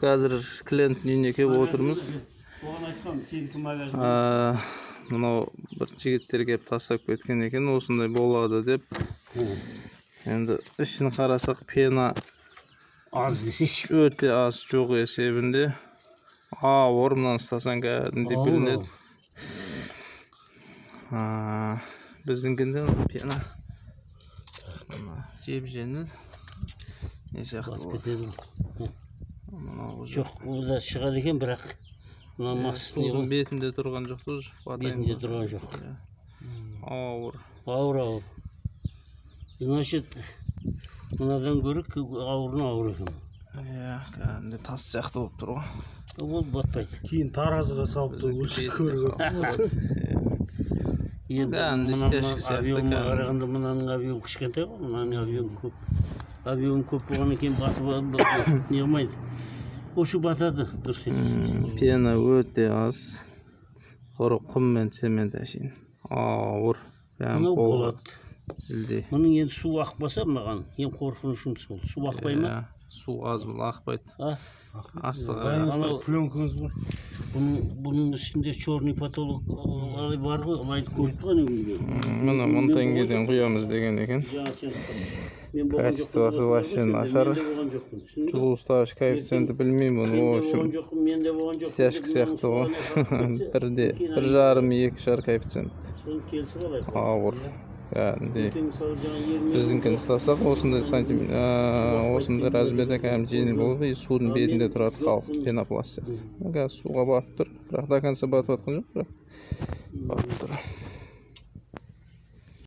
Қазір клиенттің үйіне келіп отырмыз. Мынау бір жігіттер келіп тастап кеткен екен, осындай болады деп. Енді ішін қарасақ, пена аз десеш. Өте аз, жоқ есебінде. Орымнан ұстасаң кәдімгідей білінеді. Біздіңкінде пена жеп-жеңіл. Не сияқты болады? Жоқ, ол да шығады екен, бірақ судың бетінде тұрған жоқ. Бетінде тұрған жоқ. Ауыр. Значит, мынадан гөрі ауыр екен. Кәдімгі тас сияқты болып тұр ғой. Ол батпайды. Кейін таразыға салып өлшеп көріп. Енді объемға қарағанда мынаның объемы кішкентай ғой, мынаның объемы көп. Объемы көп болғаннан кейін батып не қылмайды. Ошы батады, дұрыс етесіз. Пена өте аз. Құм мен цемент әшейін. Ауыр. Мынау болады. Зілдей. Мұның енді су ақпаса маған, ең қорқынышым сол. Су ақпай ма? Су аз бұл, ақпайды. Астыға пленкаңыз бар. Бұның үстінде черный потолок бар ғой, олайды көріп тұған екен. Мұны 1000 теңгеден құямыз деген екен. Качествосы вообще нашар. Жылу ұстағыш коэффициенті білмеймін. В общем, стяжка сияқты ғой. 1,5-2 шығар коэффициент. Ауыр. Біздіңкін ұстасақ, осындай размерде кәдімгі жеңіл болып, судың бетінде тұрады халық, пенопласт сияқты. Суға батып тұр, бірақ до конца батып жатқан жоқ, бірақ батып тұр.